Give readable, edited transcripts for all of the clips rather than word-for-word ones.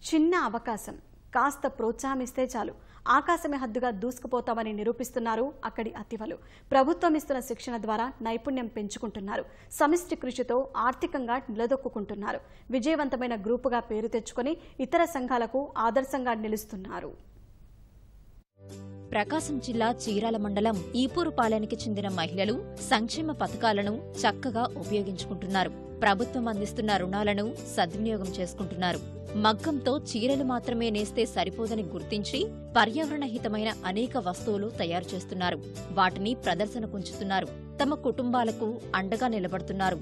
చిన్న అవకాశం, కాస్త ప్రోత్సాహమిస్తే చాలు ఆకాశమే హద్దుగా దూసుకుపోతామని నిరూపిస్తున్నారు అక్కడి అతివలు. ప్రభుత్వం ఇస్తున్న శిక్షణ ద్వారా నైపుణ్యం పెంచుకుంటున్నారు. సమిష్టి కృషితో ఆర్థికంగా నిలదొక్కుంటున్నారు. విజయవంతమైన గ్రూపుగా పేరు తెచ్చుకొని ఇతర సంఘాలకు ఆదర్శంగా నిలుస్తున్నారు. ప్రకాశం జిల్లా చీరాల మండలం ఈపూరుపాలెనికి చెందిన మహిళలు సంక్షేమ పథకాలను చక్కగా ఉపయోగించుకుంటున్నారు. ప్రభుత్వం అందిస్తున్న రుణాలను సద్వినియోగం చేసుకుంటున్నారు. మగ్గంతో చీరలు మాత్రమే నేస్తే సరిపోదని గుర్తించి పర్యావరణ హితమైన అనేక వస్తువులు తయారు చేస్తున్నారు. వాటిని ప్రదర్శనకుంచుతున్నారు. తమ కుటుంబాలకు అండగా నిలబడుతున్నారు.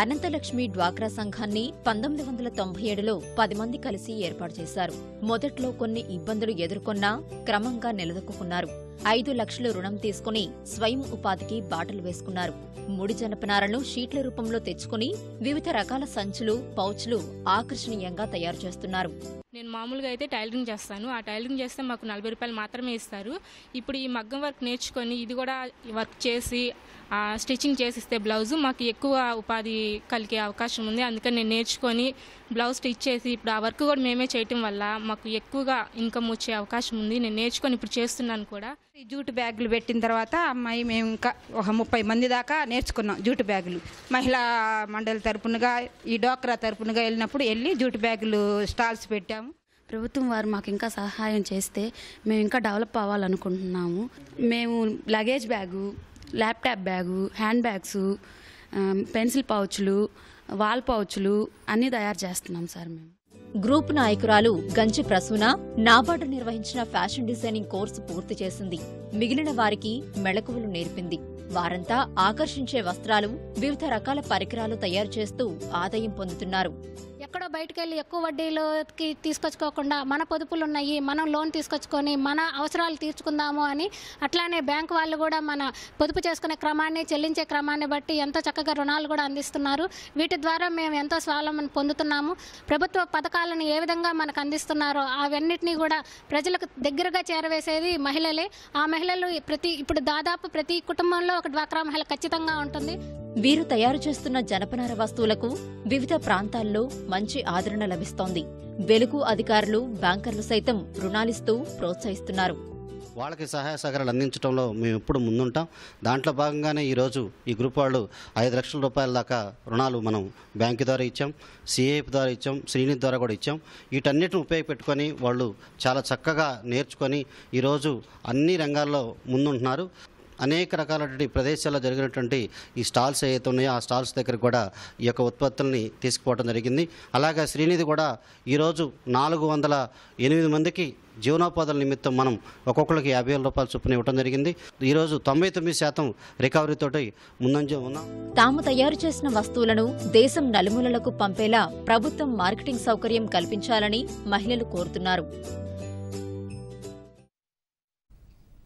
అనంతలక్ష్మి డ్వాక్రా సంఘాన్ని 1997లో 10 మంది కలిసి ఏర్పాటు చేశారు. మొదట్లో కొన్ని ఇబ్బందులు ఎదుర్కొన్నా క్రమంగా నిలదొక్కున్నారు. 5 లక్షలు రుణం తీసుకుని స్వయం ఉపాధికి బాటలు వేసుకున్నారు. ముడి జనపనారను షీట్ల రూపంలో తెచ్చుకుని వివిధ రకాల సంచులు, పౌచ్లు ఆకర్షణీయంగా తయారు చేస్తున్నారు. నేను మామూలుగా అయితే టైలరింగ్ చేస్తాను. ఆ టైలరింగ్ చేస్తే మాకు 40 రూపాయలు మాత్రమే ఇస్తారు. ఇప్పుడు ఈ మగ్గం వర్క్ నేర్చుకొని ఇది కూడా వర్క్ చేసి స్టిచ్చింగ్ చేసిస్తే బ్లౌజు మాకు ఎక్కువ ఉపాధి కలిగే అవకాశం ఉంది. అందుకని నేను నేర్చుకొని బ్లౌజ్ స్టిచ్ చేసి ఇప్పుడు ఆ వర్క్ కూడా మేమే చేయటం వల్ల మాకు ఎక్కువగా ఇన్కమ్ వచ్చే అవకాశం ఉంది. నేను నేర్చుకొని ఇప్పుడు చేస్తున్నాను కూడా. జూటు బ్యాగులు పెట్టిన తర్వాత అమ్మాయి మేము ఇంకా ఒక 30 మంది దాకా నేర్చుకున్నాం. జూటు బ్యాగులు మహిళా మండలి తరపునగా ఈ డోక్రా తరపునగా వెళ్ళి జూటు బ్యాగులు స్టాల్స్ పెట్టాము. ప్రభుత్వం వారు మాకు ఇంకా సహాయం చేస్తే మేము ఇంకా డెవలప్ అవ్వాలనుకుంటున్నాము. మేము luggage bag, laptop bag, hand bags, pencil పౌచ్లు, వాల్ పౌచ్లు అన్నీ తయారు చేస్తున్నాం సార్. మేము గ్రూప్ నాయకురాలు గంచి ప్రసూన నాబార్డు నిర్వహించిన ఫ్యాషన్ డిజైనింగ్ కోర్సు పూర్తి చేసింది. మిగిలిన వారికి మెళకువలు నేర్పింది. వారంతా ఆకర్షించే వస్త్రాలు, వివిధ రకాల పరికరాలు తయారు చేస్తూ ఆదాయం పొందుతున్నారు. ఎక్కడో బయటకెళ్ళి ఎక్కువ వడ్డీలోకి తీసుకొచ్చుకోకుండా మన పొదుపులు ఉన్నాయి, మనం లోన్ తీసుకొచ్చుకొని మన అవసరాలు తీర్చుకుందాము అని అట్లానే బ్యాంకు వాళ్ళు కూడా మన పొదుపు చేసుకునే క్రమాన్ని, చెల్లించే క్రమాన్ని బట్టి ఎంతో చక్కగా రుణాలు కూడా అందిస్తున్నారు. వీటి ద్వారా మేము ఎంతో స్వావలంబన పొందుతున్నాము. ప్రభుత్వ పథకాలను ఏ విధంగా మనకు అందిస్తున్నారో అవన్నిటినీ కూడా ప్రజలకు దగ్గరగా చేరవేసేది మహిళలే. ఆ మహిళలు ఇప్పుడు దాదాపు ప్రతి కుటుంబంలో ఒక డ్వాక్రా మహిళ ఖచ్చితంగా ఉంటుంది. వీరు తయారు చేస్తున్న జనపనార వస్తువులకు వివిధ ప్రాంతాల్లో మంచి ఆదరణ లభిస్తోంది. వెలుగు అధికారులు, బ్యాంకర్లు సైతం రుణాలిస్తూ ప్రోత్సహిస్తున్నారు. వాళ్ళకి సహాయ సహకారాలు అందించడంలో మేము ఎప్పుడు ముందుంటాం. దాంట్లో భాగంగానే ఈరోజు ఈ గ్రూప్ వాళ్ళు 5 లక్షల రూపాయల దాకా రుణాలు మనం బ్యాంకు ద్వారా ఇచ్చాం, సిఐఎఫ్ ద్వారా ఇచ్చాం, శ్రీనిధి ద్వారా కూడా ఇచ్చాం. వీటన్నిటిని ఉపయోగపెట్టుకొని వాళ్ళు చాలా చక్కగా నేర్చుకొని ఈరోజు అన్ని రంగాల్లో ముందుంటున్నారు. అనేక రకాలైనటువంటి ప్రదేశాల్లో జరిగినటువంటి ఈ స్టాల్స్ ఏవైతే ఉన్నాయో ఆ స్టాల్స్ దగ్గర కూడా ఈ యొక్క ఉత్పత్తుల్ని తీసుకుపోవడం జరిగింది. అలాగే శ్రీనిధి కూడా ఈరోజు 408 మందికి జీవనోపాధుల నిమిత్తం మనం ఒక్కొక్కరికి 50,000 రూపాయల చొప్పున ఇవ్వడం జరిగింది. ఈరోజు 99% రికవరీతోటి ముందంజ ఉన్నాం. తాము తయారు చేసిన వస్తువులను దేశం నలుమూలలకు పంపేలా ప్రభుత్వం మార్కెటింగ్ సౌకర్యం కల్పించాలని మహిళలు కోరుతున్నారు.